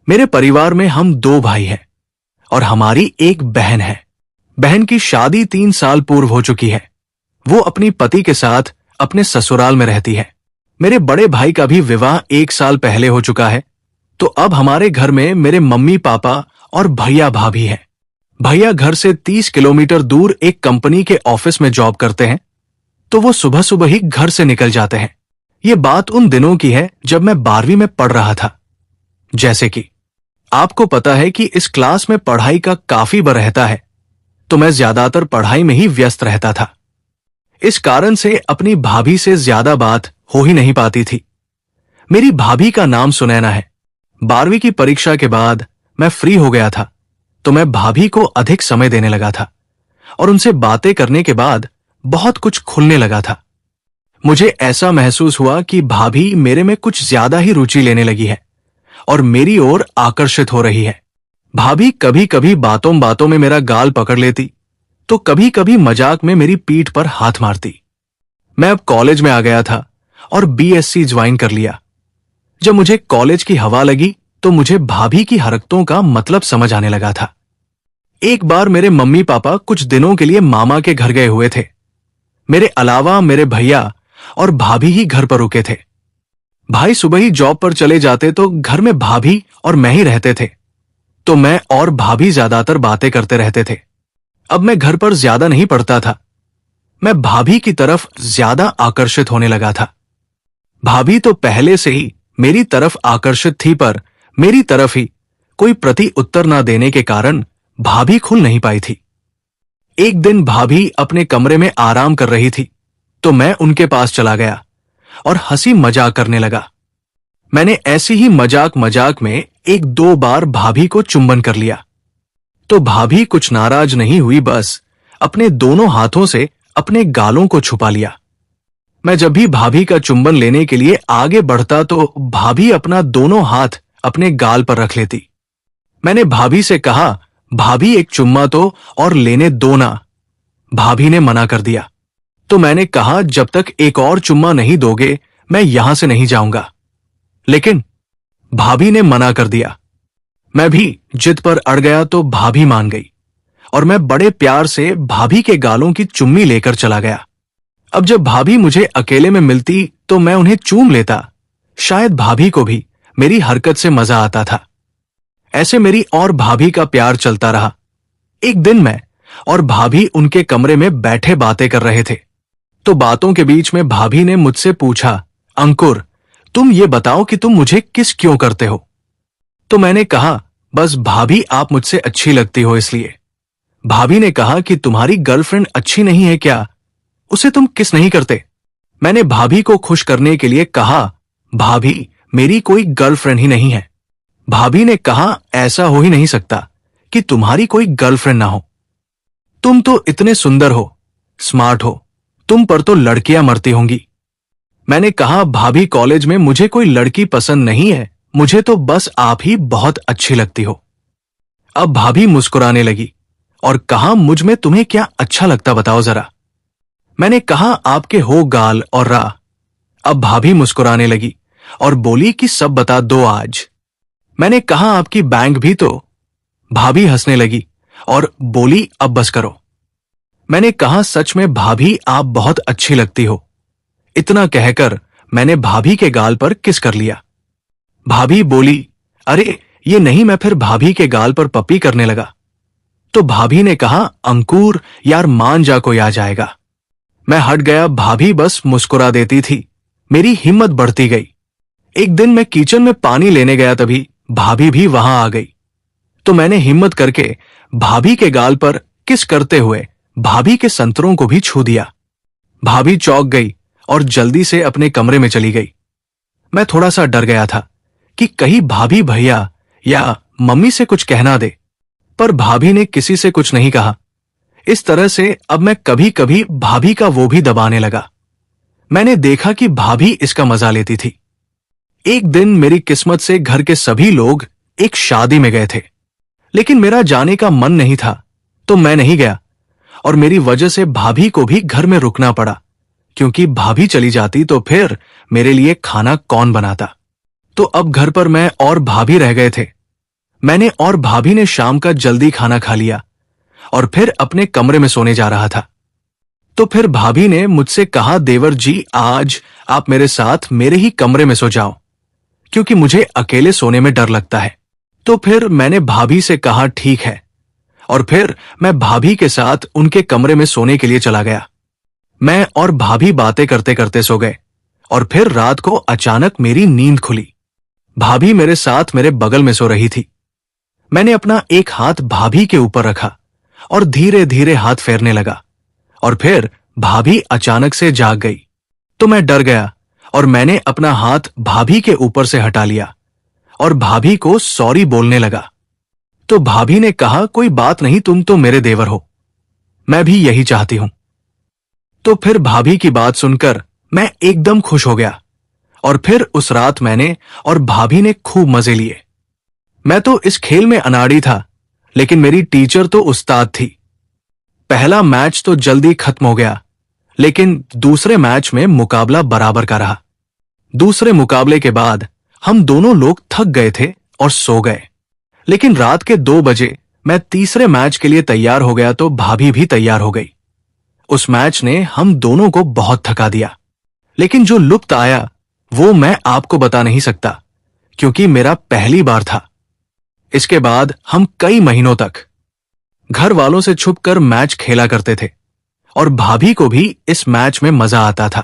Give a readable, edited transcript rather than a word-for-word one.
मेरे परिवार में हम 2 भाई हैं और हमारी एक बहन है। बहन की शादी 3 साल पूर्व हो चुकी है। वो अपनी पति के साथ अपने ससुराल में रहती है। मेरे बड़े भाई का भी विवाह 1 साल पहले हो चुका है। तो अब हमारे घर में मेरे मम्मी पापा और भैया भाभी हैं। भैया घर से 30 किलोमीटर दूर एक कंपनी के ऑफिस में जॉब करते हैं, तो वो सुबह सुबह ही घर से निकल जाते हैं। ये बात उन दिनों की है जब मैं 12वीं में पढ़ रहा था। जैसे कि आपको पता है कि इस क्लास में पढ़ाई का काफी बर रहता है, तो मैं ज्यादातर पढ़ाई में ही व्यस्त रहता था। इस कारण से अपनी भाभी से ज्यादा बात हो ही नहीं पाती थी। मेरी भाभी का नाम सुनैना है। 12वीं की परीक्षा के बाद मैं फ्री हो गया था, तो मैं भाभी को अधिक समय देने लगा था और उनसे बातें करने के बाद बहुत कुछ खुलने लगा था। मुझे ऐसा महसूस हुआ कि भाभी मेरे में कुछ ज्यादा ही रुचि लेने लगी है और मेरी ओर आकर्षित हो रही है। भाभी कभी कभी बातों बातों में मेरा गाल पकड़ लेती, तो कभी कभी मजाक में मेरी पीठ पर हाथ मारती। मैं अब कॉलेज में आ गया था और बीएससी ज्वाइन कर लिया। जब मुझे कॉलेज की हवा लगी तो मुझे भाभी की हरकतों का मतलब समझ आने लगा था। एक बार मेरे मम्मी पापा कुछ दिनों के लिए मामा के घर गए हुए थे। मेरे अलावा मेरे भैया और भाभी ही घर पर रुके थे। भाई सुबह ही जॉब पर चले जाते तो घर में भाभी और मैं ही रहते थे, तो मैं और भाभी ज्यादातर बातें करते रहते थे। अब मैं घर पर ज्यादा नहीं पढ़ता था। मैं भाभी की तरफ ज्यादा आकर्षित होने लगा था। भाभी तो पहले से ही मेरी तरफ आकर्षित थी, पर मेरी तरफ ही कोई प्रति उत्तर ना देने के कारण भाभी खुल नहीं पाई थी। एक दिन भाभी अपने कमरे में आराम कर रही थी, तो मैं उनके पास चला गया और हंसी मजाक करने लगा। मैंने ऐसी ही मजाक मजाक में 1-2 बार भाभी को चुंबन कर लिया, तो भाभी कुछ नाराज नहीं हुई, बस अपने दोनों हाथों से अपने गालों को छुपा लिया। मैं जब भी भाभी का चुंबन लेने के लिए आगे बढ़ता तो भाभी अपना दोनों हाथ अपने गाल पर रख लेती। मैंने भाभी से कहा, भाभी एक चुम्मा तो और लेने दो ना। भाभी ने मना कर दिया, तो मैंने कहा, जब तक एक और चुम्मा नहीं दोगे मैं यहां से नहीं जाऊंगा। लेकिन भाभी ने मना कर दिया। मैं भी जिद पर अड़ गया तो भाभी मान गई और मैं बड़े प्यार से भाभी के गालों की चुम्मी लेकर चला गया। अब जब भाभी मुझे अकेले में मिलती तो मैं उन्हें चूम लेता। शायद भाभी को भी मेरी हरकत से मजा आता था। ऐसे मेरी और भाभी का प्यार चलता रहा। एक दिन मैं और भाभी उनके कमरे में बैठे बातें कर रहे थे, तो बातों के बीच में भाभी ने मुझसे पूछा, अंकुर, तुम ये बताओ कि तुम मुझे किस क्यों करते हो? तो मैंने कहा, बस भाभी आप मुझसे अच्छी लगती हो इसलिए। भाभी ने कहा कि तुम्हारी गर्लफ्रेंड अच्छी नहीं है क्या? उसे तुम किस नहीं करते? मैंने भाभी को खुश करने के लिए कहा, भाभी मेरी कोई गर्लफ्रेंड ही नहीं है। भाभी ने कहा, ऐसा हो ही नहीं सकता कि तुम्हारी कोई गर्लफ्रेंड ना हो। तुम तो इतने सुंदर हो, स्मार्ट हो, तुम पर तो लड़कियां मरती होंगी। मैंने कहा, भाभी कॉलेज में मुझे कोई लड़की पसंद नहीं है, मुझे तो बस आप ही बहुत अच्छी लगती हो। अब भाभी मुस्कुराने लगी और कहा, मुझ में तुम्हें क्या अच्छा लगता बताओ जरा। मैंने कहा, आपके हो गाल और राह। अब भाभी मुस्कुराने लगी और बोली कि सब बता दो आज। मैंने कहा, आपकी बैंक भी तो। भाभी हंसने लगी और बोली, अब बस करो। मैंने कहा, सच में भाभी आप बहुत अच्छी लगती हो। इतना कहकर मैंने भाभी के गाल पर किस कर लिया। भाभी बोली, अरे ये नहीं। मैं फिर भाभी के गाल पर पप्पी करने लगा, तो भाभी ने कहा, अंकुर यार मान जा, कोई आ जाएगा। मैं हट गया। भाभी बस मुस्कुरा देती थी। मेरी हिम्मत बढ़ती गई। एक दिन मैं किचन में पानी लेने गया, तभी भाभी भी वहां आ गई, तो मैंने हिम्मत करके भाभी के गाल पर किस करते हुए भाभी के संतरों को भी छू दिया। भाभी चौंक गई और जल्दी से अपने कमरे में चली गई। मैं थोड़ा सा डर गया था कि कहीं भाभी भैया या मम्मी से कुछ कहना दे, पर भाभी ने किसी से कुछ नहीं कहा। इस तरह से अब मैं कभी कभी भाभी का वो भी दबाने लगा। मैंने देखा कि भाभी इसका मजा लेती थी। एक दिन मेरी किस्मत से घर के सभी लोग एक शादी में गए थे, लेकिन मेरा जाने का मन नहीं था, तो मैं नहीं गया और मेरी वजह से भाभी को भी घर में रुकना पड़ा, क्योंकि भाभी चली जाती तो फिर मेरे लिए खाना कौन बनाता। तो अब घर पर मैं और भाभी रह गए थे। मैंने और भाभी ने शाम का जल्दी खाना खा लिया और फिर अपने कमरे में सोने जा रहा था। तो फिर भाभी ने मुझसे कहा, देवर जी आज आप मेरे साथ मेरे ही कमरे में सो जाओ, क्योंकि मुझे अकेले सोने में डर लगता है। तो फिर मैंने भाभी से कहा ठीक है, और फिर मैं भाभी के साथ उनके कमरे में सोने के लिए चला गया। मैं और भाभी बातें करते करते सो गए और फिर रात को अचानक मेरी नींद खुली। भाभी मेरे साथ मेरे बगल में सो रही थी। मैंने अपना एक हाथ भाभी के ऊपर रखा और धीरे धीरे हाथ फेरने लगा, और फिर भाभी अचानक से जाग गई। तो मैं डर गया और मैंने अपना हाथ भाभी के ऊपर से हटा लिया और भाभी को सॉरी बोलने लगा। तो भाभी ने कहा, कोई बात नहीं, तुम तो मेरे देवर हो, मैं भी यही चाहती हूं। तो फिर भाभी की बात सुनकर मैं एकदम खुश हो गया और फिर उस रात मैंने और भाभी ने खूब मजे लिए। मैं तो इस खेल में अनाड़ी था, लेकिन मेरी टीचर तो उस्ताद थी। पहला मैच तो जल्दी खत्म हो गया, लेकिन दूसरे मैच में मुकाबला बराबर का रहा। दूसरे मुकाबले के बाद हम दोनों लोग थक गए थे और सो गए, लेकिन रात के 2 बजे मैं तीसरे मैच के लिए तैयार हो गया तो भाभी भी तैयार हो गई। उस मैच ने हम दोनों को बहुत थका दिया, लेकिन जो लुत्फ आया वो मैं आपको बता नहीं सकता, क्योंकि मेरा पहली बार था। इसके बाद हम कई महीनों तक घर वालों से छुपकर मैच खेला करते थे और भाभी को भी इस मैच में मजा आता था।